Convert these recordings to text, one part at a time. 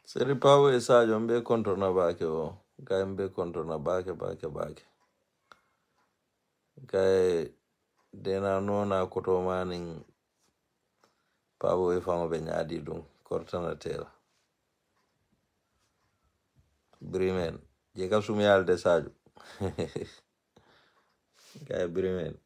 𝒕𝒉𝒊𝒏 mbe control na bake o. Guy mbe control na bake. Guy dena no na koto maning pabo e famo be nyadi dum kortana tela. Brimen. Je ka sumi alde Sadio. Guy Brimen.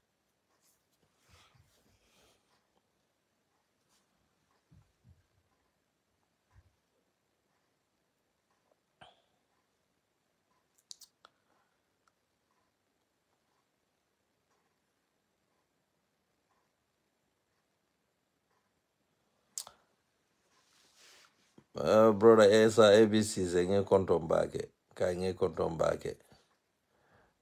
Brother Esa ABC zenye control bake. Guy nge control bake.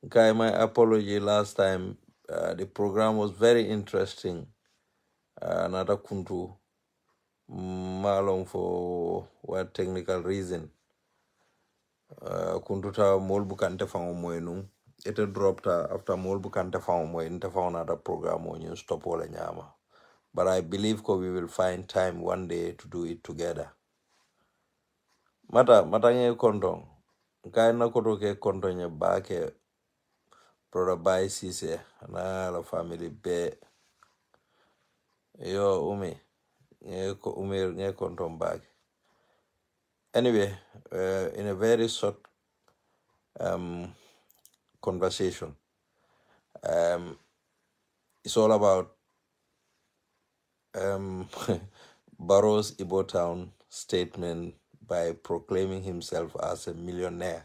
Guy, my apology last time. The program was very interesting. Another kuntu malong for what technical reason. Kuntu ta molbu kante fango moenu. It dropped after molbu kante fango moenu. Te fango another program on you stop all nyama. But I believe we will find time one day to do it together. Mata nge kontong. Guy na koto ke kontong nye bake. Brother Bai Sise. Na la family be. Yo umi. Nge kontong bake. Anyway, in a very short conversation, it's all about Barrow's Igbo Town statement by proclaiming himself as a millionaire.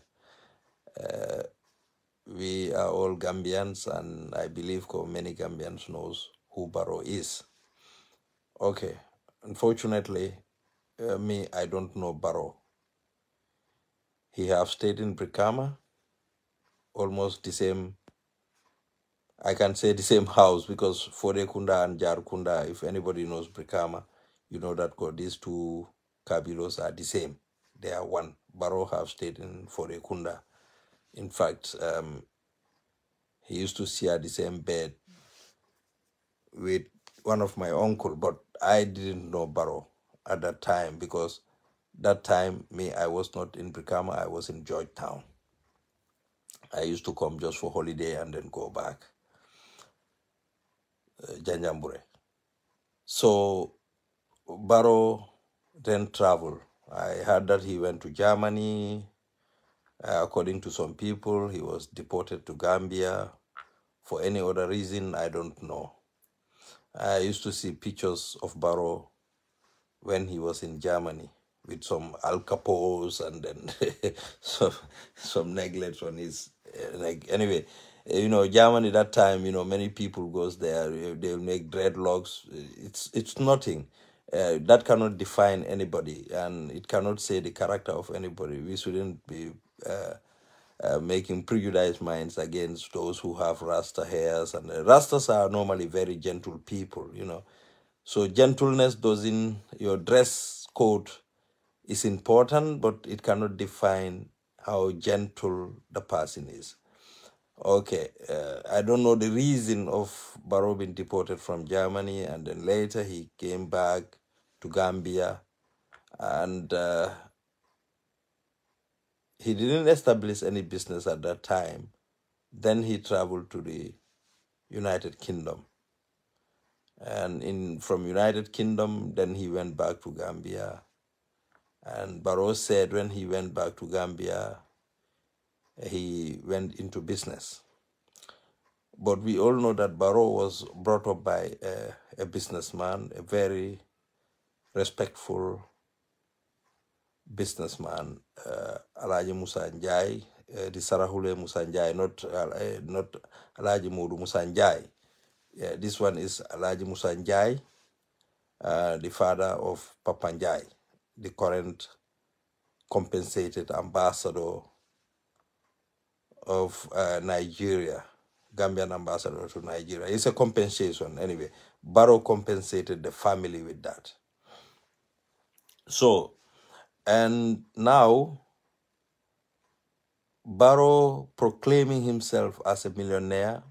We are all Gambians, and I believe many Gambians knows who Barrow is. Okay, unfortunately, me, I don't know Barrow. He have stayed in Brikama, almost the same, I can say the same house, because Fode Kunda and Jar Kunda, if anybody knows Brikama, you know that these two Kabilos are the same. They are one. Barrow have stayed in Fode Kunda. In fact, he used to share the same bed with one of my uncle, but I didn't know Barrow at that time, because that time, me, I was not in Brikama, I was in Georgetown. I used to come just for holiday and then go back. Janjambure. So Barrow then traveled. I heard that he went to Germany. According to some people, he was deported to Gambia. For any other reason, I don't know. I used to see pictures of Barrow when he was in Germany with some Al Capos and then some necklace on his neck. Anyway, Germany that time, many people goes there. They'll make dreadlocks. It's nothing. That cannot define anybody, and it cannot say the character of anybody. We shouldn't be making prejudiced minds against those who have Rasta hairs. And Rastas are normally very gentle people, So gentleness doesn't, your dress code is important, but it cannot define how gentle the person is. Okay, I don't know the reason of Barrow being deported from Germany, and then later he came back to Gambia, and he didn't establish any business at that time. Then he traveled to the United Kingdom. And from United Kingdom, then he went back to Gambia. And Barrow said when he went back to Gambia, he went into business. But we all know that Barrow was brought up by a businessman, a very respectful businessman, Alaji Musa Njai, the Sarahule Musa Njai, not Alaji Modu Musa Njai. Yeah, this one is Alaji Musa Njai, the father of Papa Njai, the current compensated ambassador of Nigeria, Gambian ambassador to Nigeria. It's a compensation anyway. Barrow compensated the family with that. So, and now, Barrow proclaiming himself as a millionaire,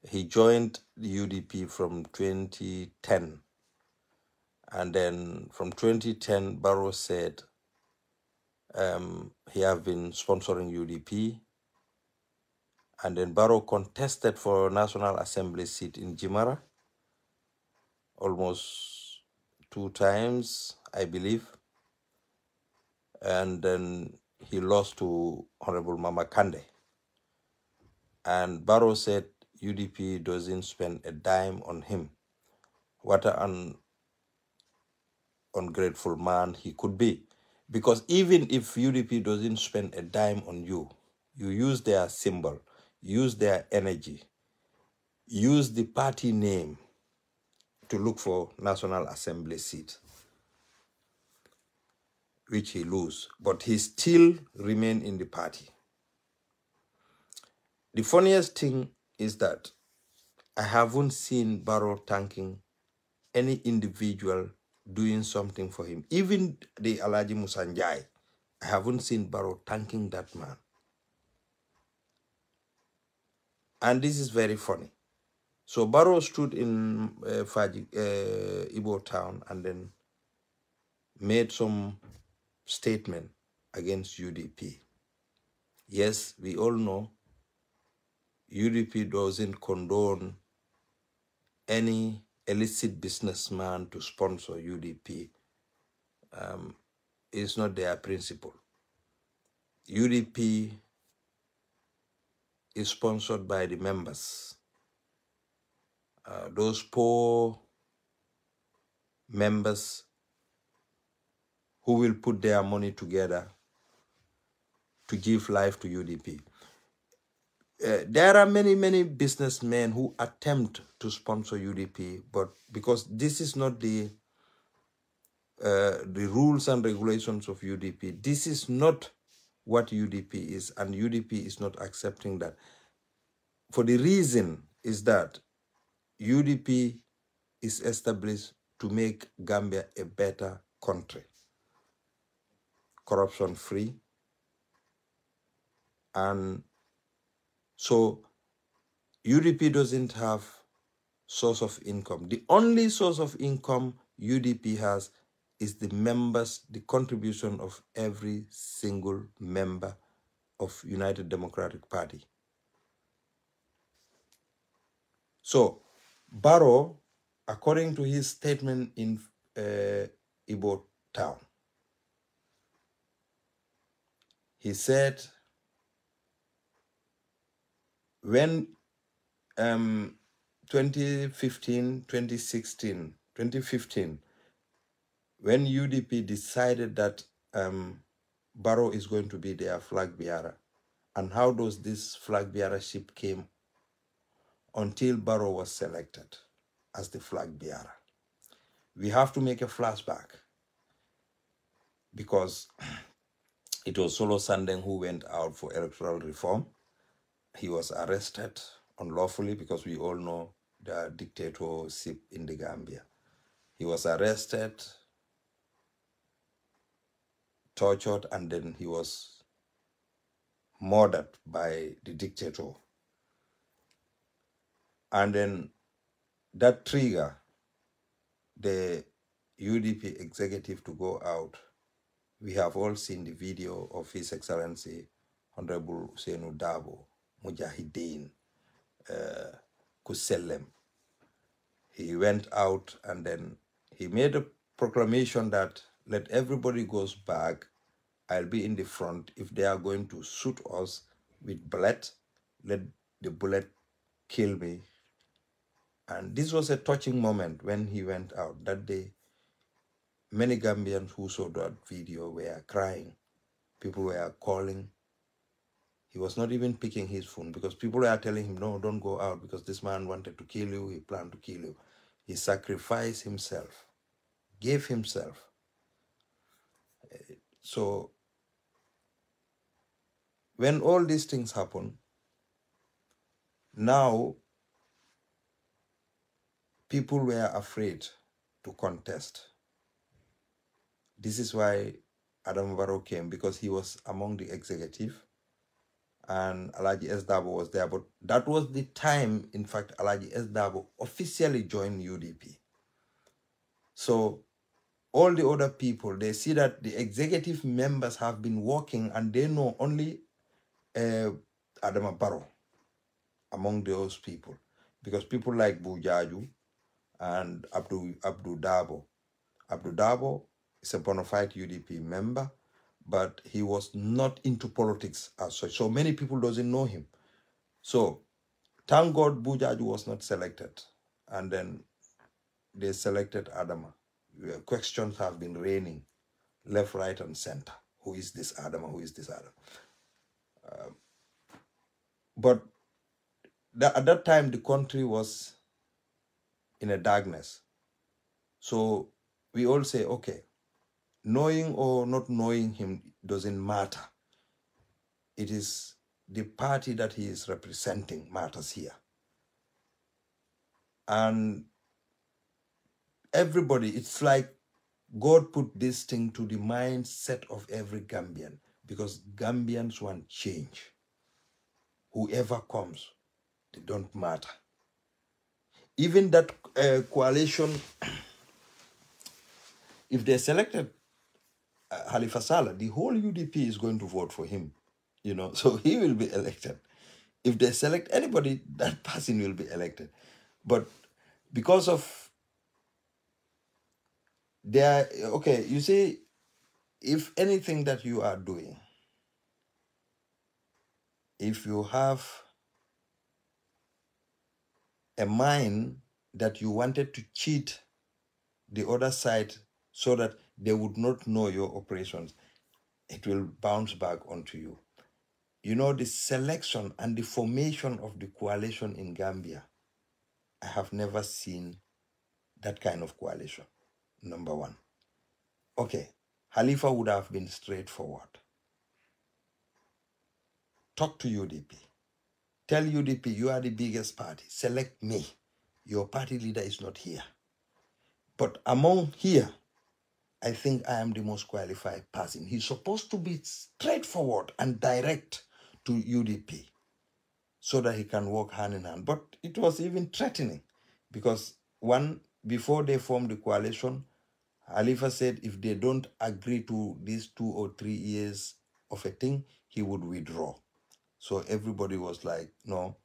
he joined the UDP from 2010. And then from 2010, Barrow said He have been sponsoring UDP. And then Barrow contested for National Assembly seat in Jimara almost 2 times, I believe. And then he lost to Honorable Mama Kande. And Barrow said UDP doesn't spend a dime on him. What an ungrateful man he could be. Because even if UDP doesn't spend a dime on you, you use their symbol, use their energy, use the party name to look for National Assembly seat, which he lose, but he still remain in the party. The funniest thing is that I haven't seen Barrow thanking any individual doing something for him. Even the Alhaji Musa, I haven't seen Barrow thanking that man. And this is very funny. So Barrow stood in Igbo town and then made some statement against UDP. Yes, we all know UDP doesn't condone any illicit businessman to sponsor UDP. It's not their principle. UDP is sponsored by the members. Those poor members who will put their money together to give life to UDP. There are many businessmen who attempt to sponsor UDP, but because this is not the rules and regulations of UDP, this is not what UDP is, and UDP is not accepting that. For the reason is that UDP is established to make Gambia a better country, corruption-free, and so UDP doesn't have source of income. The only source of income UDP has is the members, the contribution of every single member of United Democratic Party. So Barrow, according to his statement in Igbo town, he said when 2015, when UDP decided that Barrow is going to be their flag bearer, and how does this flag bearership came until Barrow was selected as the flag bearer. We have to make a flashback because it was Solo Sandeng who went out for electoral reform. He was arrested unlawfully because we all know the dictatorship in the Gambia. He was arrested, tortured, and then he was murdered by the dictator. And then that triggered the UDP executive to go out. We have all seen the video of His Excellency Honorable 𝒂𝒐𝒊𝒏, Mujahideen, 𝒄𝒐𝒎. He went out and then he made a proclamation that let everybody goes back. I'll be in the front. If they are going to shoot us with bullet, let the bullet kill me. And this was a touching moment when he went out. That day, many Gambians who saw that video were crying. People were calling. He was not even picking his phone because people were telling him, no, don't go out because this man wanted to kill you. He planned to kill you. He sacrificed himself, gave himself. So when all these things happen, now people were afraid to contest. This is why Adam Barrow came, because he was among the executive and Alhaji 𝒔𝒊𝒏 was there. But that was the time, in fact, Alhaji 𝒔𝒊𝒏 officially joined UDP. So all the other people, they see that the executive members have been working and they know only Adama Barrow among those people. Because people like Bujaju and Abdul Dabo. Abdul Dabo is a bona fide UDP member, but he was not into politics as such. So many people doesn't know him. So thank God Bujaju was not selected. And then they selected Adama. Questions have been raining left, right, and center. Who is this Adama? Who is this Adama? But at that time, the country was in a darkness. So we all say, okay, knowing or not knowing him doesn't matter. It is the party that he is representing matters here. And everybody, it's like God put this thing to the mindset of every Gambian, because Gambians want change. Whoever comes, they don't matter. Even that coalition, if they selected Halifa Saleh, the whole UDP is going to vote for him, you know, so he will be elected. If they select anybody, that person will be elected. But because of their, okay, you see, if anything that you are doing, if you have a mind that you wanted to cheat the other side so that they would not know your operations, it will bounce back onto you. You know, the selection and the formation of the coalition in Gambia, I have never seen that kind of coalition, number one. Okay, Halifa would have been straightforward. Talk to UDP. Tell UDP, you are the biggest party. Select me. Your party leader is not here. But among here, I think I am the most qualified person. He's supposed to be straightforward and direct to UDP so that he can work hand in hand. But it was even threatening because before they formed the coalition, Halifa said if they don't agree to these 2 or 3 years of a thing, he would withdraw. So everybody was like, no,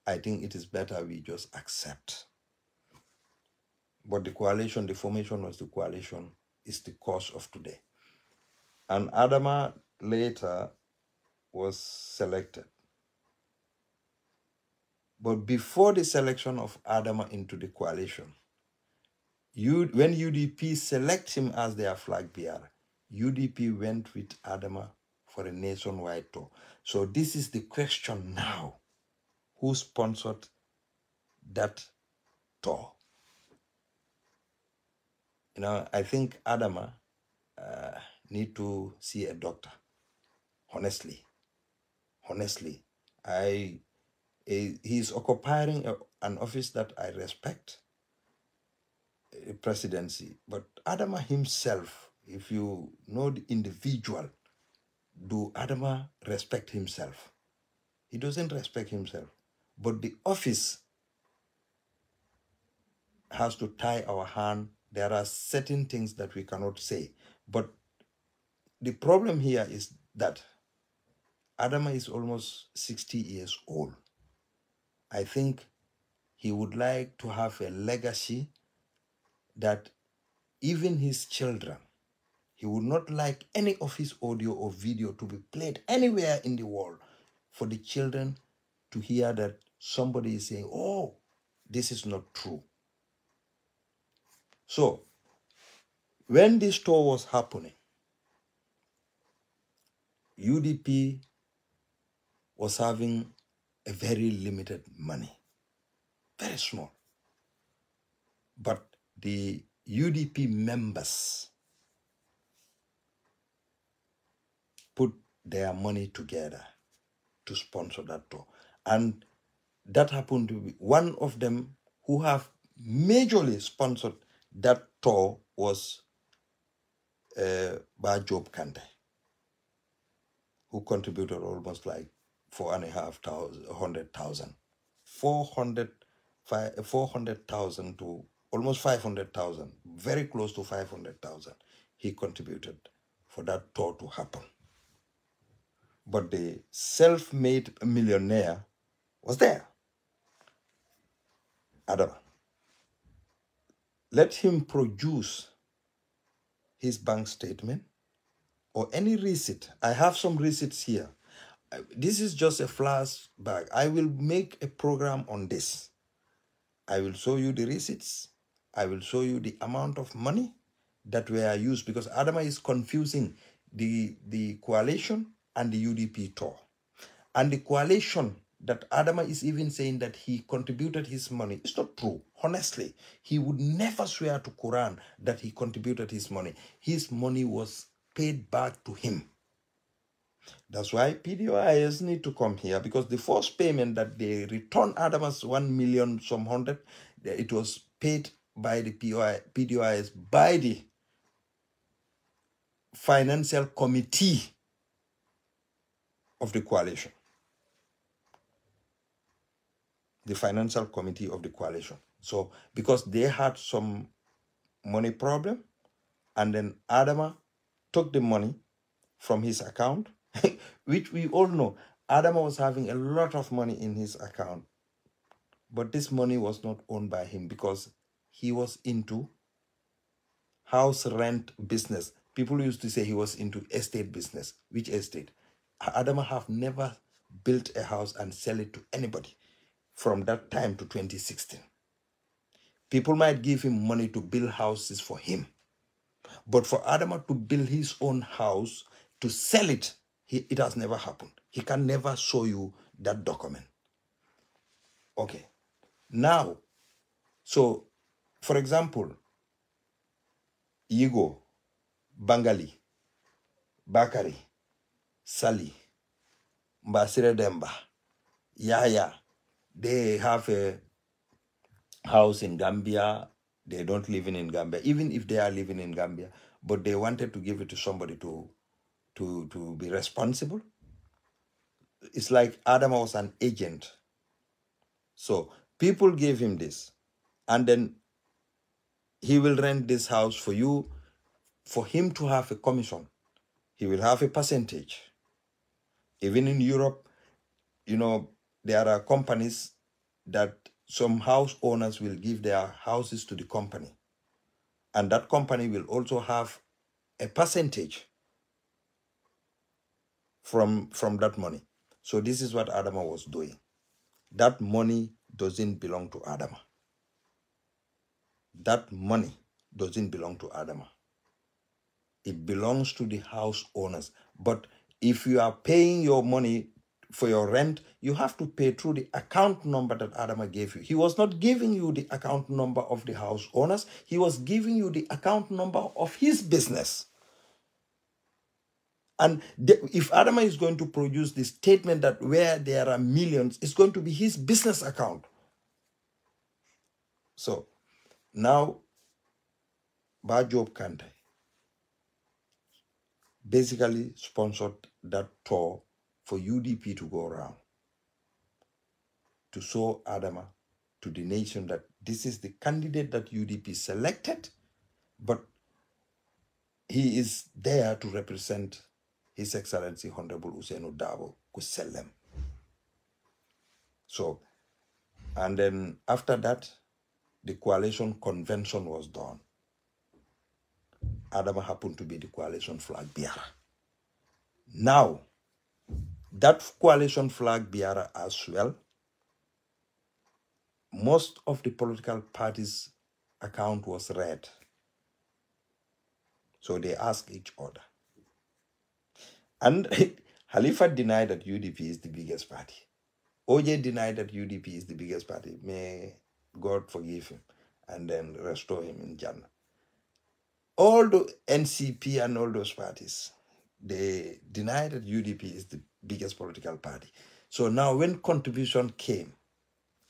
I think it is better we just accept. But the coalition, the formation of the coalition is the cause of today. And Adama later was selected. But before the selection of Adama into the coalition, when UDP select him as their flag bearer, UDP went with Adama for a nationwide tour. So this is the question now. Who sponsored that tour? You know, I think Adama need to see a doctor. Honestly. He's occupying an office that I respect, a presidency. But Adama himself, if you know the individual, do Adama respect himself? He doesn't respect himself. But the office has to tie our hand. There are certain things that we cannot say. But the problem here is that Adama is almost 60 years old. I think he would like to have a legacy that even his children, he would not like any of his audio or video to be played anywhere in the world for the children to hear that somebody is saying, oh, this is not true. So, when this tour was happening, UDP was having a very limited money, very small. But the UDP members put their money together to sponsor that tour. And that happened to be one of them who have majorly sponsored that tour was 𝒂𝒄𝒄𝒏 Kante, who contributed almost like 400,000 to almost 500,000, very close to 500,000, he contributed for that tour to happen. But the self-made millionaire was there. Adama. Let him produce his bank statement or any receipt. I have some receipts here. This is just a flashback. I will make a program on this. I will show you the receipts. I will show you the amount of money that were used, because Adama is confusing the coalition and the UDP tour. And the coalition that Adama is even saying that he contributed his money, it's not true. Honestly, he would never swear to Quran that he contributed his money. His money was paid back to him. That's why PDOIS need to come here, because the first payment that they returned Adama's 1 million some hundred, it was paid by the PDOIS by the financial committee of the coalition. The financial committee of the coalition. So because they had some money problem, and then Adama took the money from his account, which we all know, Adama was having a lot of money in his account, but this money was not owned by him because he was into house rent business. People used to say he was into estate business. Which estate? Adama have never built a house and sell it to anybody from that time to 2016. People might give him money to build houses for him, but for Adama to build his own house, to sell it, it has never happened. He can never show you that document. Okay. Now, so, for example, Yigo, Bangali, Bakari, Sali, Mbasire Demba, Yaya, they have a house in Gambia. They don't live in Gambia, even if they are living in Gambia, but they wanted to give it to somebody to be responsible. It's like Adama was an agent. So people gave him this, and then he will rent this house for you. For him to have a commission, he will have a percentage. Even in Europe, you know, there are companies that some house owners will give their houses to the company, and that company will also have a percentage from that money. So this is what Adama was doing. That money doesn't belong to Adama. That money doesn't belong to Adama. It belongs to the house owners. But if you are paying your money for your rent, you have to pay through the account number that Adama gave you. He was not giving you the account number of the house owners. He was giving you the account number of his business. And if Adama is going to produce the statement that where there are millions, it's going to be his business account. So now, 𝒂𝒄𝒄𝒏 basically sponsored that tour for UDP to go around to show Adama to the nation that this is the candidate that UDP selected, but he is there to represent His Excellency Honorable 𝒂𝒄𝒄𝒏 𝒂𝒄𝒄𝒏. So, and then after that, the coalition convention was done. Adama happened to be the coalition flag bearer. Now, that coalition flag bearer as well, most of the political parties' account was red. So they asked each other. And Khalifa denied that UDP is the biggest party. OJ denied that UDP is the biggest party. May God forgive him and then restore him in Jannah. All the NCP and all those parties, they denied that UDP is the biggest political party. So now when contribution came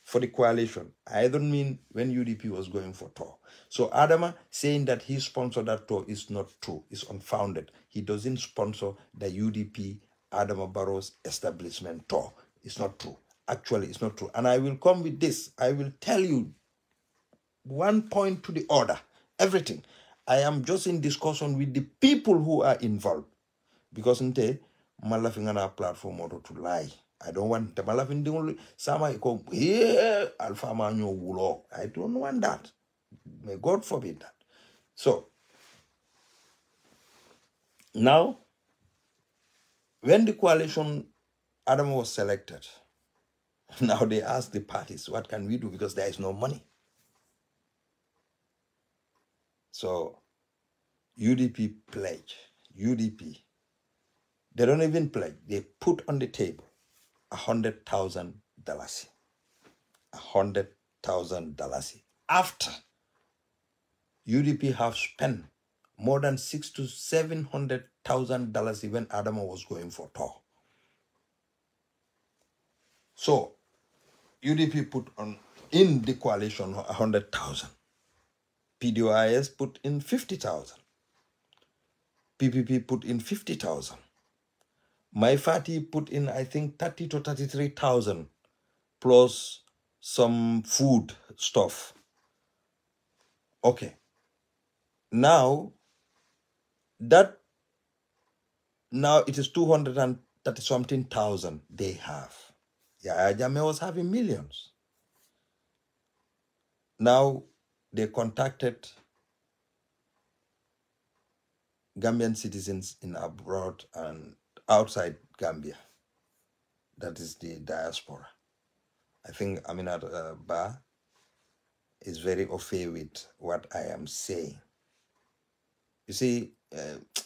for the coalition, I don't mean when UDP was going for tour. So Adama saying that he sponsored that tour is not true, it's unfounded. He doesn't sponsor the UDP Adama Barrow's establishment tour. It's not true. Actually, it's not true. And I will come with this. I will tell you one point to the other, everything. I am just in discussion with the people who are involved. Because nte malafing na platform or to lie. I don't want the malafing the only sama ko alpha manyo wulo. I don't want that. May God forbid that. So now when the coalition Adam was selected, now they ask the parties, what can we do? Because there is no money. So UDP pledge, UDP, they don't even pledge. They put on the table $100,000. $100,000 after UDP have spent more than $600,000 to $700,000 even Adama was going for tour. So UDP put on in the coalition 100,000. PDOIS put in 50,000. PPP put in 50,000. Maifati put in, I think, 30 to 33,000 plus some food stuff. Okay. Now it is 230 something thousand they have. Yeah, Jame was having millions. Now they contacted Gambian citizens in abroad and outside Gambia. That is the diaspora. I think Aminat Ba is very au fait with what I am saying. You see,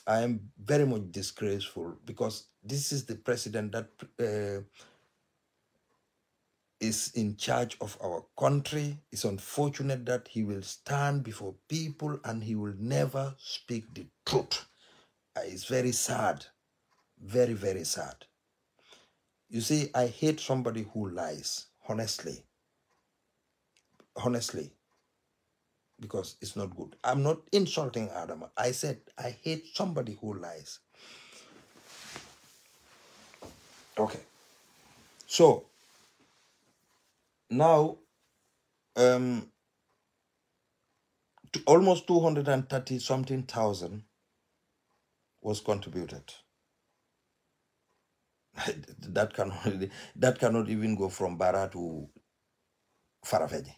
I am very much disgraceful because this is the president that is in charge of our country. It's unfortunate that he will stand before people and he will never speak the truth. It's very sad. Very, very sad. You see, I hate somebody who lies, honestly. Honestly. Because it's not good. I'm not insulting Adam. I said I hate somebody who lies. Okay. So, now, almost 230 something thousand was contributed. That cannot even go from Barrow to 𝒂𝒊𝒏.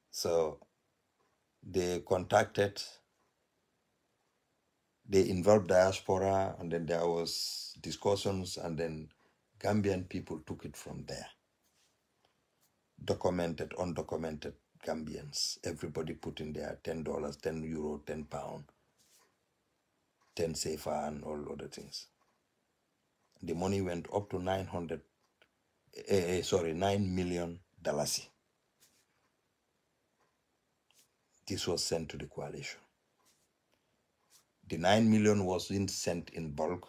So they involved diaspora, and then there was discussions, and then Gambian people took it from there. Documented, undocumented Gambians. Everybody put in there $10, €10, £10, 10 CFA, and all other things. The money went up to $9 million. This was sent to the coalition. The 9 million wasn't sent in bulk.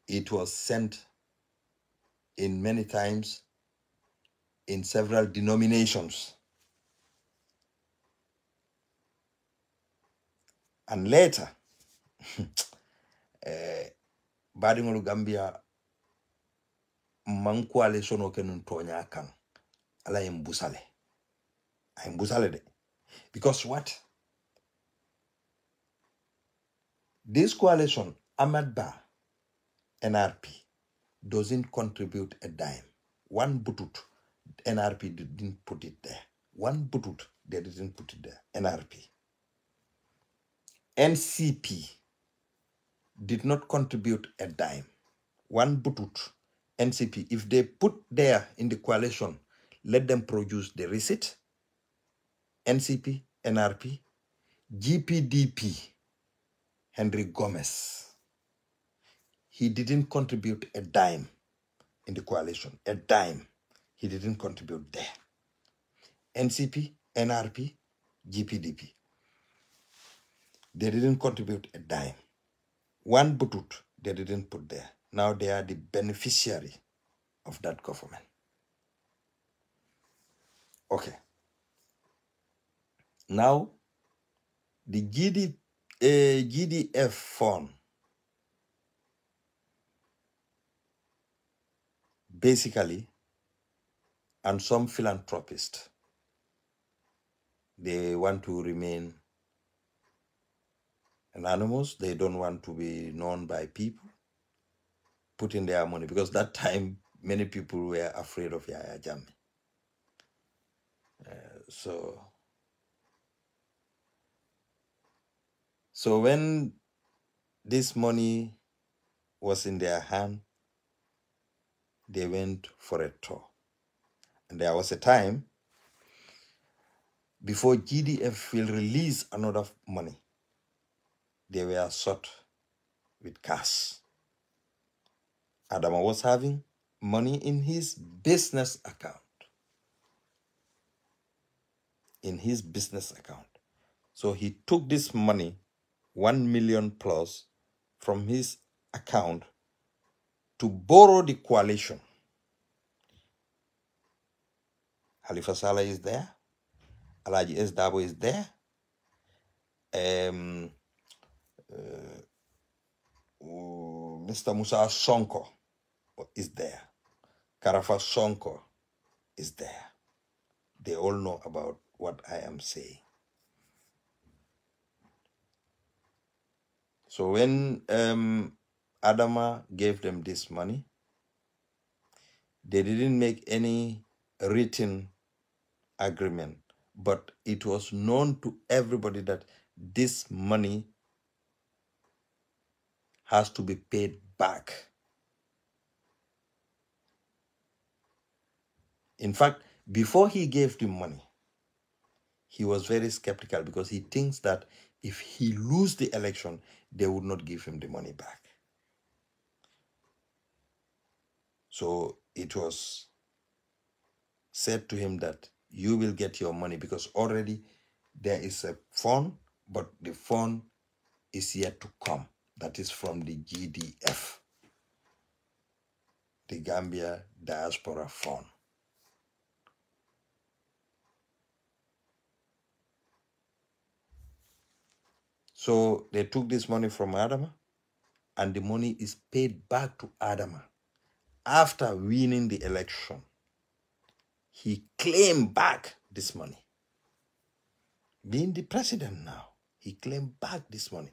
It was sent in many times in several denominations. And later, Badingolu Gambia man coalition o kenun tonya kan ala imbusale. Imbusale de. Because what? This coalition, Ahmad Ba, NRP, doesn't contribute a dime. One butut, NRP didn't put it there. One butut, they didn't put it there. NRP. NCP did not contribute a dime. One butut, NCP, if they put there in the coalition, let them produce the receipt. NCP, NRP, GPDP, Henry Gomez. He didn't contribute a dime in the coalition. A dime. He didn't contribute there. NCP, NRP, GPDP. They didn't contribute a dime. One butut they didn't put there. Now they are the beneficiary of that government. Okay. Now, the GDF fund basically and some philanthropists. They want to remain anonymous. They don't want to be known by people putting their money, because that time many people were afraid of Yahya Jammeh. So when this money was in their hand, they went for a tour. And there was a time before GDF will release another money, they were shot with cash. Adama was having money in his business account. So he took this money, 1 million plus, from his account to borrow the coalition. Halifa Saleh is there. Alhaji 𝒂𝒄𝒄𝒏 is there. Mr. Musa Sonko is there. Karafa Sonko is there. They all know about what I am saying. So when Adama gave them this money, they didn't make any written agreement, but it was known to everybody that this money has to be paid back. In fact, before he gave the money, he was very skeptical, because he thinks that if he loses the election, they would not give him the money back. So it was said to him that you will get your money, because already there is a fund, but the fund is yet to come. That is from the GDF, the Gambia Diaspora Fund. So they took this money from Adama, and the money is paid back to Adama. After winning the election, he claimed back this money. Being the president now, he claimed back this money.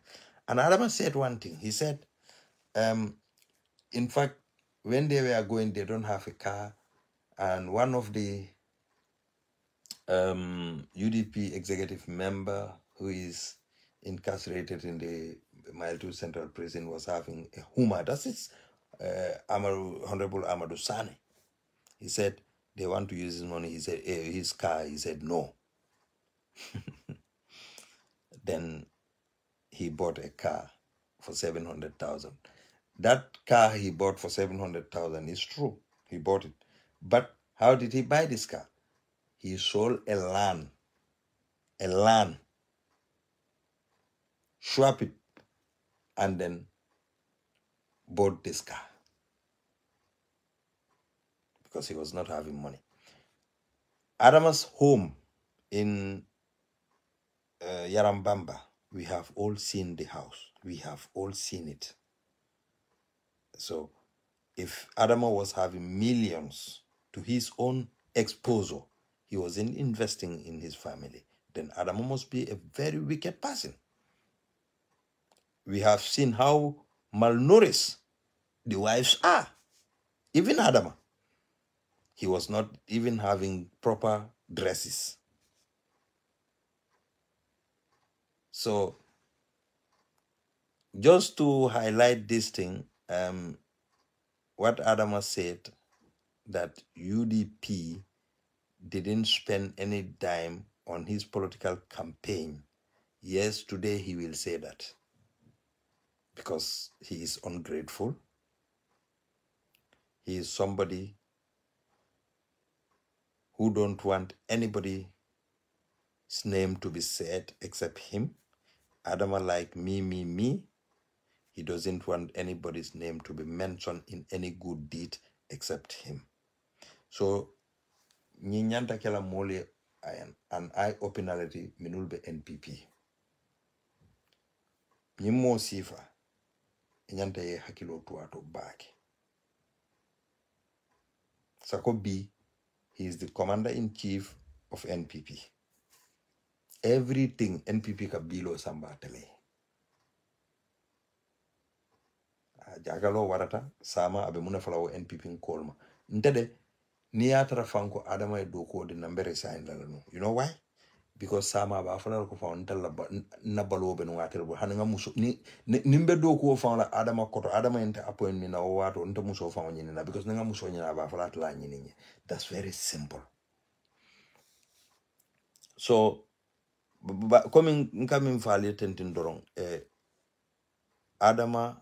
And Adama said one thing. He said, in fact, when they were going, they don't have a car. And one of the UDP executive member who is incarcerated in the Mile 2 Central Prison was having a Hummer. That is Honorable Amadou Sane. He said, they want to use his money. He said, his car. He said, no. Then he bought a car for 700,000. That car he bought for 700,000 is true. He bought it. But how did he buy this car? He sold a land, swap it, and then bought this car, because he was not having money. Adama's home in Yarambamba, we have all seen the house. We have all seen it. So if Adama was having millions to his own exposure, he wasn't investing in his family, then Adama must be a very wicked person. We have seen how malnourished the wives are. Even Adama, he was not even having proper dresses. So just to highlight this thing, what Adama said, that UDP didn't spend any dime on his political campaign. Yes, today he will say that, because he is ungrateful. He is somebody who don't want anybody's name to be said except him. Adama, like me. He doesn't want anybody's name to be mentioned in any good deed except him. So, nyanta kela mole an eye-openality minulbe NPP. Nyimo sifa, nyanta ye hakilo tuato baki. Sako bi, He is the commander-in-chief of NPP. Everything NPP ka bilo samba tele. Jagalo warata sama abe muna falawo NPP kolma. Ntede ni atara fanko adama doko de nambere sign no. You know why? Because sama ba fala ko fa ntalla na balo be no water bo hananga muso ni nimbe doko fa la adama koto adama ente appointment na wato nta muso fa nyini na because nga muso nyina ba fala tla nyini. That's very simple. So comme nkamin fali tentin dorong adama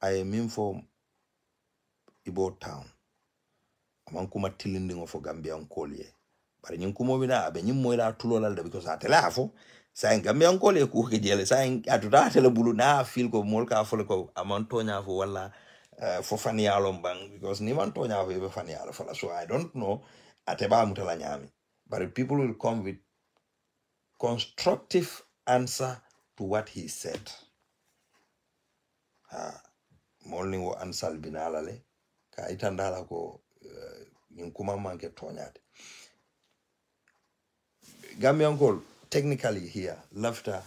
ay min fo ibo town aman kuma tilindi ngo fo Gambian kolye bari nyin kumo bina abe nyin moyla tulolal da because atela afo sa en Gambian kolye ku ke jele sa en atuta tele bulu na feel ko mol ka fo ko aman tonya fo wala fo fani alom bang because ni man tonya fo be fani alo fala. So I don't know ateba mutala nyami, but people will come with constructive answer to what he said. Morning wo ansal binala le ka itandala ko kuma manke tonyade. Gambian call technically here laughter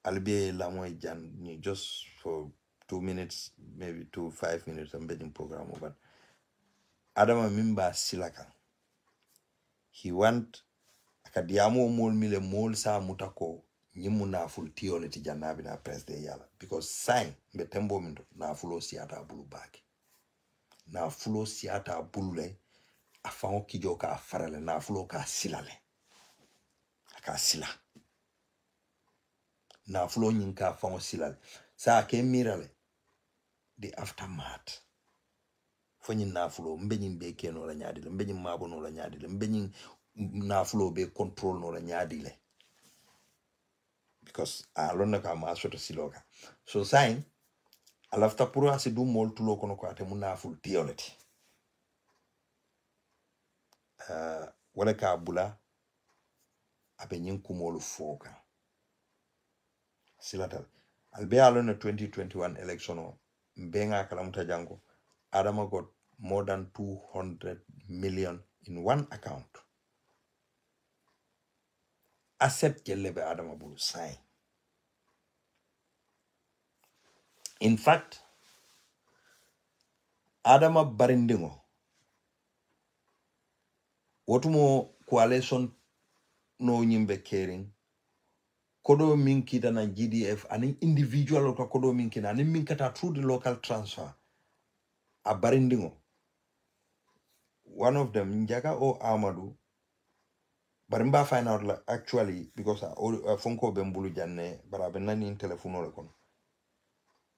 albe la moy jan just for 2 minutes, maybe 5 minutes I'm betting program but adama mimba silaka he want akadiamo mol mile mol sa mutako nyimu na full theology janabi na president yala because sign betembo mindo na fulo siata bulu baki na fulo siata bulule afan kijo ka farale na fulo ka silale aka sila na fulo nyin ka afan silale sa ke mirale the aftermath fonyin na fulo mbenyin be ke no la nyaadile mbenyin mabo no la nyaadile mbenyin na fulo be control no la nyaadile because alonna ka ma soto siloka so sign alafta puro asidu mol tulo kono ko ate muna full theology wala ka bula abe nyin kumolu foka silatal albe alona 2021 election o mbenga kala mutajango adama got more than 200 million in one account accept kelebe adama bulu sign. In fact adama barindingo wotumo coalition no nyimbe caring kodo minkita na GDF ani individual ka kodo minkina ani minkata through the local transfer a barindingo. One of them njaga o Amadou barimba find out like, actually because fonko bembulu janne barabe nani in telephone le kono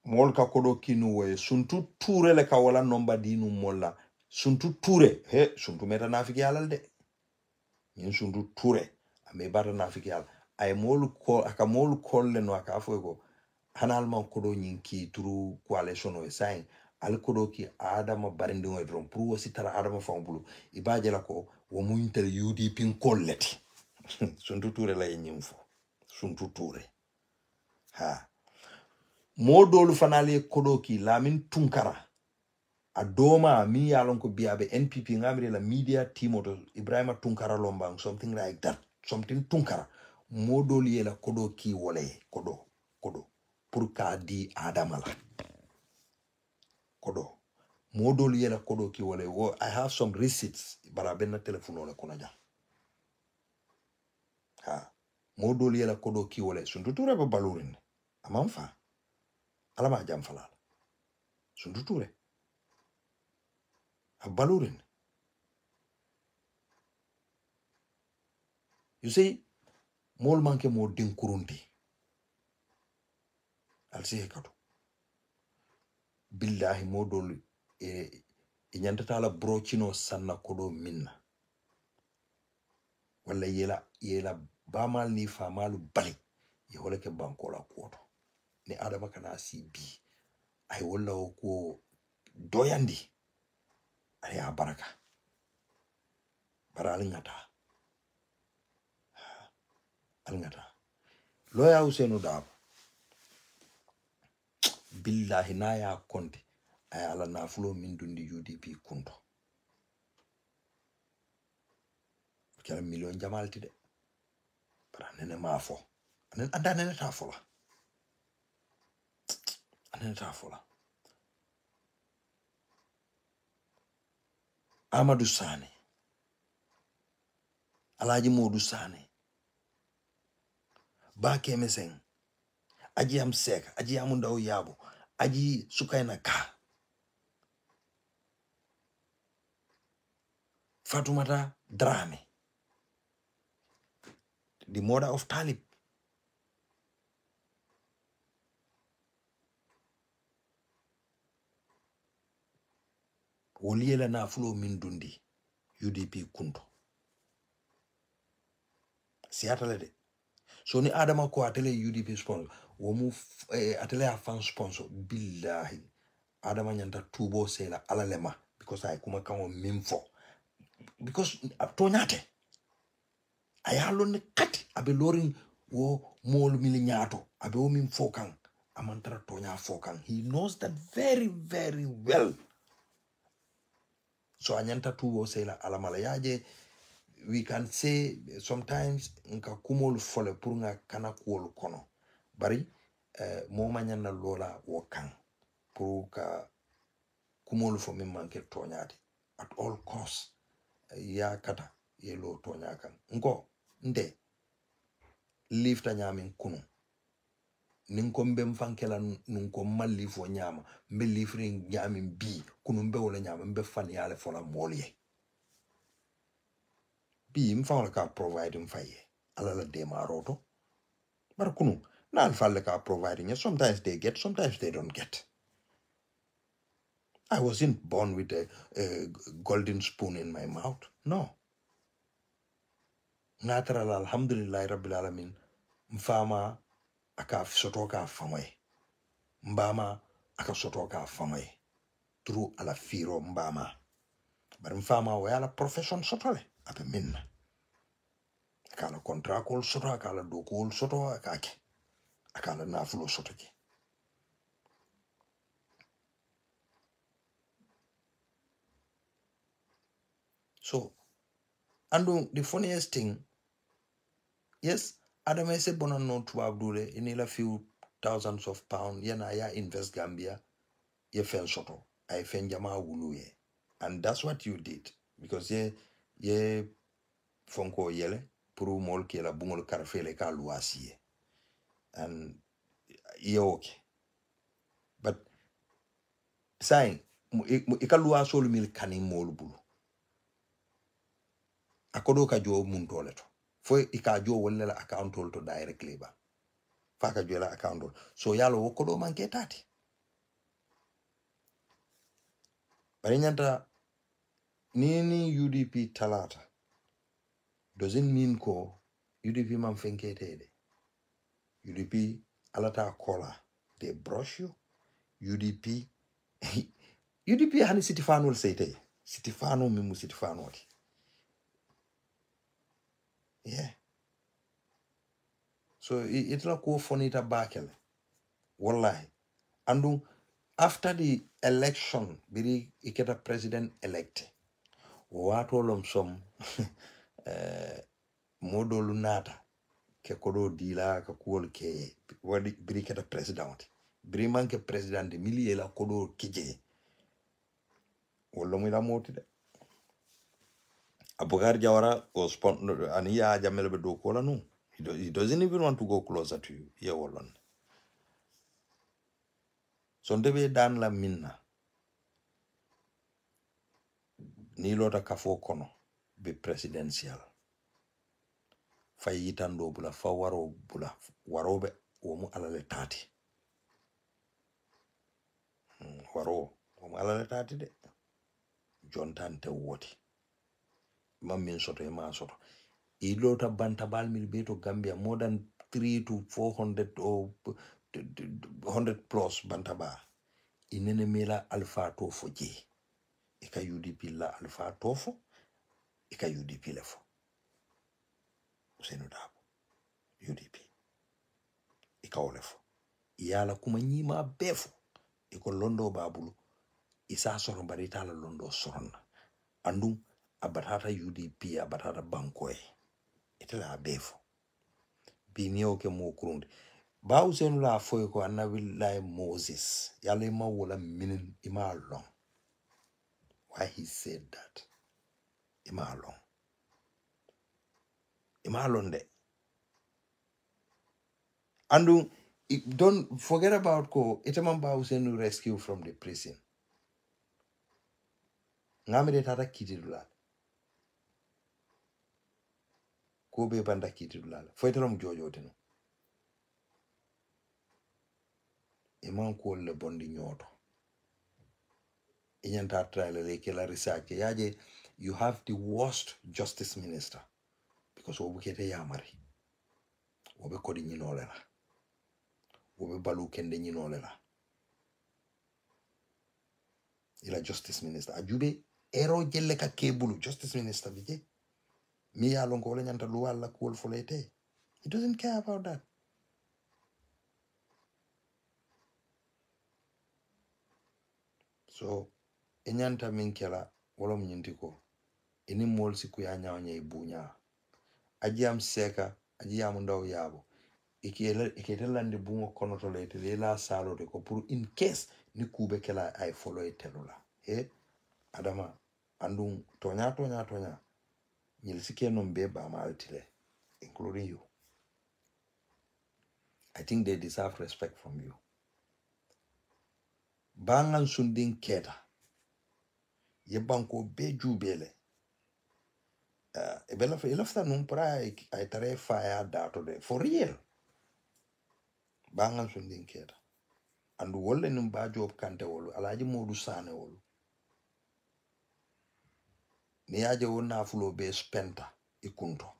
mol ka kodo kinu we suntu toure le ka wala nomba dinu molla suntu toure he suntu meta nafiki alal de yin suntu toure ame bata nafiki al ay mol ko aka mol kolle no aka afo hanal man kodo nyinki turu coalition o sign al kodo ki adama barindi ngoy dron pour wosi tara adama fambulu ibaje la ko wo muintel UDP kolleti suntu toure la nyimfo suntu toure ha modolu fanale kodo ki lamin tunkara adoma mi yalon ko biabe NPP ngamri la media team to Ibrahima Tunkara Lombang something like that something tunkara modolu yela kodo ki wole kodo pour ka di adama la kodo modolu yela kodo ki wole wo I have some receipts bara benna telephone wala kuna ja ha modolu yela kodo ki wole suntu ture ba balurin amanfa alama jam falal suntu ture balurin. You see mol manke mo din kurunti al si hekatu billahi modol nyantata la brochino sanna kodo minna wala yela bamal ni famalu bali ye wala ke bankola koto ni adama kana sibi ay wala ko doyandi ay baraka bara alngata loya usenu dab billahi na ya konti ay ala na fulo min dundi UDP kunto kala million jamalti de para nene mafo anda nene tafola nene tafola Amadou Sane Alaji Modou Sane ba kemesen aji am sek aji amundaw yabo aji Sukaina Ka Fatoumata Dramé, the mother of Talib. Woliela na fulo min dundi UDP kunto. Siatale de. So ni Adama ko atele UDP sponsor. Womu atele a fan sponsor. Billahi. Adama nyanta tubo sela alalema. Because I kuma kamo mimfo. Because tonyate. Ayalo ne kati. Abe loring wo molu mili nyato. Abe wo mimfo kang. Amantara tonya fokang. He knows that very, very well. So anyanta tubo sela alamala yaje. We can say sometimes nka kumol fole pour nga kana kuol kono bari mo manyana lola wokan pour ka kumol fo mi manke toñade at all costs ya kata ye lo toña kan ngo nde lifta nyamin kunu nin ko mbem fankela nun ko malli fo nyama mbe lifri nyamin bi kunu mbe wala nyama mbe fan yale fola molye bi mfawla ka provide mfaye ala la demaroto bar kunu na alfalle ka providing sometimes they get sometimes they don't get. I wasn't born with a golden spoon in my mouth, no. Natural alhamdulillah rabbil alamin mfama aka soto ka famay mbama aka soto ka famay through ala firo mbama bar mfama wa ala profession sotole abe minna akala contract kol soto akala dokol soto akake akala nafulo soto ki. So and the funniest thing, yes, Adama se bona no 𝒂𝒂𝒏 in a few thousands of pounds yana ya invest Gambia ye fen soto I fen jama wuluye. And that's what you did because ye fonko yele puru mol ke la bungol karfele ka luasiye and ye okay. But saying ika luasol mil kani mol bulu akodo ka jo mun toleto fo ika jo wala la account to directly ba faka jo la account so yalo wokodo manke tati bari nyanta nini UDP talata doesn't mean ko UDP man fenkete UDP alata kola they brush you UDP UDP hani sitifano will say te sitifano mimu sitifano yeah so it's not ko fonita bakel wallahi andu after the election biri iketa president elect watolom som modolu nata ke kodo dila ka kuol ke wadi biri iketa president biri manke president milie la kodo kije wala mu la moti de Abogar Jawara was aniya jamel be do kola no he doesn't even want to go closer to you yeah walon so ndebe dan la minna ni lota kafo kono be presidential fayitando bula fa waro bula warobe wo mu alale tati waro wo mu alale tati de jontante woti mammin soto e ma soto ilota bantabal mil beto Gambia more than 300 to 400 or 100 plus bantaba inene mela alpha tofo je ika UDP la alpha tofo ika UDP lefo usenu dabo UDP ika olefo yala kuma nyima befo iko londo babulu isa soron barita la londo soronna andu abatata UDP abatata bankoe itela abefo binio ke mo kurunde bawsen la foy ko anabillahi Moses yalla ma wala minin ima long why he said that ima long de and don't forget about ko itaman bawsen rescue from the prison ngamire tata kitidula ko be banda kitidula foytalam jojo teno iman ko le bondi nyoto inyanta trial le kela research yaje you have the worst justice minister because obukete yamari obe kodi nyinole la obe balu kende nyinole la ila justice minister ajube ero jelle ka kebulu justice minister bije mi ya longo wala nyanta lu wala ko folete he doesn't care about that so inyanta minkela wala mnyintiko ini mol siku ya nyawnya ibunya ajiyam seka ajiyam ndaw yabo iketelande bungo kono to lete lela salo de ko pour in case ni kube kela ay follow telula adama andum tonya nyil sike no mbe ba maltile including you. I think they deserve respect from you. Bangan sundin keta ye banko be jubele ebela fe elafta num pra ay tare fire dato de for real bangan sundin keta andu wolle num ba job kante wolu alaji modu sane wolu ni aje wona fulo be spenta ikunto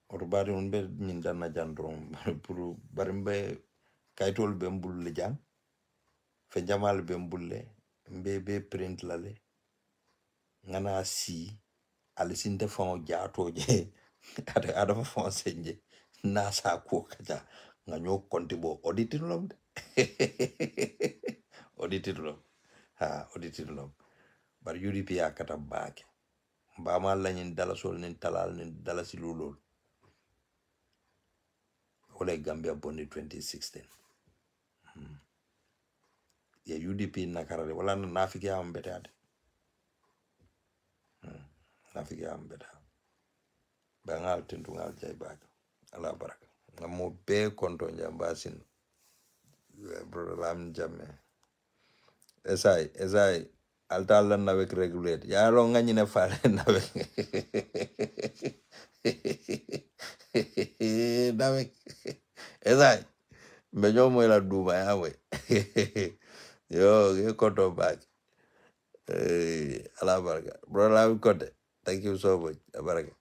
orbari on be min danna jandrom pour barimbe kaytol be mbulle jang fe jamal be mbulle be print lale ngana si alisinte fon jato je ada fon senje na sa ko kaja nganyo kontibo auditilom auditilom auditilom bar UDP akata baake mbama lañin dala sol nin talal nin dala silulol wala Gambia bondi 2016 ya UDP nakarale wala nafiki am betade nafiki am betade bangal tentungal jay baake ala baraka ngamo be konto jambasin brother lam jamme esai altala nawek regulate ya lo ngani ne fale nawek nawek esai mbenyo mo la duma yawe yo ge konto back ala baraka brother lam kote thank you so much baraka